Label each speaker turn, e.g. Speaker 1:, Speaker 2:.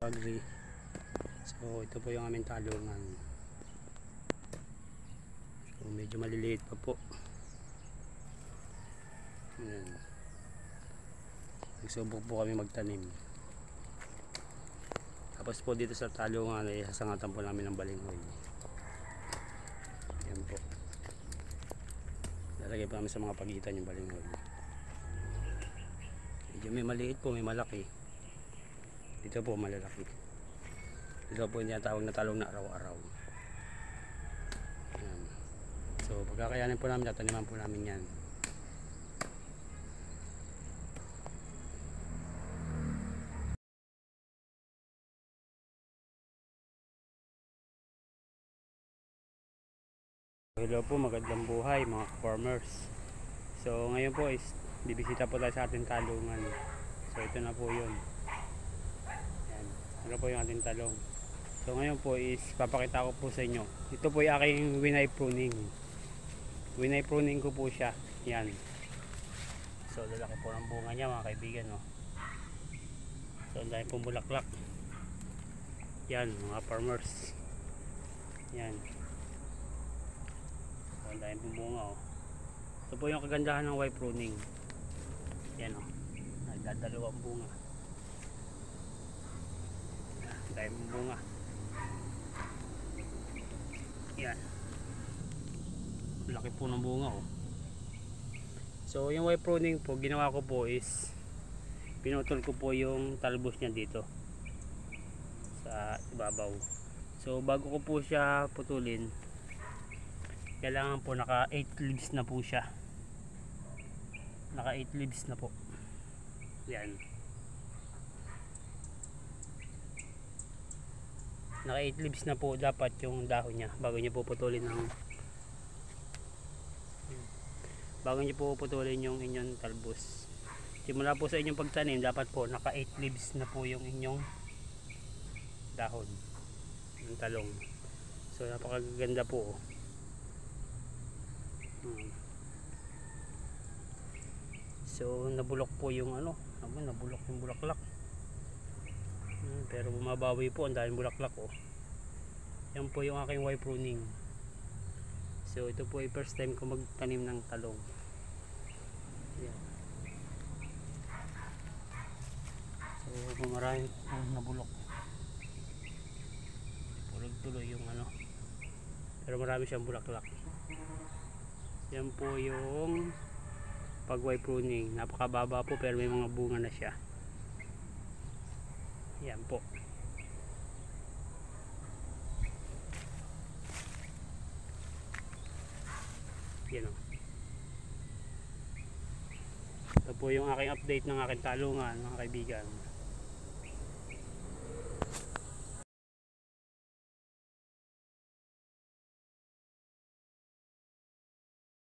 Speaker 1: Agri. So ito po yung aming talungan. So medyo maliliit pa po. Ayan. Nagsubok po kami magtanim. Tapos po dito sa talungan ay sasangatan po namin ng balinghoy. Ayan po. Lalagay po namin sa mga pagitan yung balinghoy. Medyo may maliit po, may malaki. Dito po malalaki. Dito po yung tinatawag na talong na araw-araw. Ayan. So pagkakayanin po namin, tataniman po namin yan. Hello po, magandang buhay mga farmers. So ngayon po is bibisita po tayo sa ating talungan. So ito na po yun. Ayan. Ano po yung ating talong. So ngayon po is papakita ko po sa inyo. Ito po yung aking winay pruning. Winay pruning ko po siya. Yan. So lalaki po ng bunga niya mga kaibigan. No? So dahil pong bulaklak. Yan mga farmers. Yan. So dahil pong bunga. Oh. Ito po yung kagandahan ng winay pruning. Yan oh. Nagdadalawang bunga. Dahil pong bunga. Yan. Laki po ng bunga oh. So yung winay pruning po, ginawa ko po is pinutol ko po yung talbos niya dito sa ibabaw. So bago ko po siya putulin, kailangan po naka 8 leaves na po siya. Naka 8 leaves na po. Yan. Naka 8 leaves na po dapat yung dahon niya bago niyo po putulin yung inyong talbos. Simula po sa inyong pagtanim, dapat po naka 8 leaves na po yung inyong dahon ng talong. So napakaganda po. So nabulok po yung nabulok yung bulaklak. Pero bumabawi po, ang daming bulaklak oh. Yan po yung aking winay pruning. So ito po ay first time ko magtanim ng talong. Yan. So marami nabulok. Tuloy yung pero marami siyang bulaklak. Yan po yung pag winay pruning. Napakababa po pero may mga bunga na siya. Yan po. Yan o. Ito po yung aking update ng aking talungan mga kaibigan.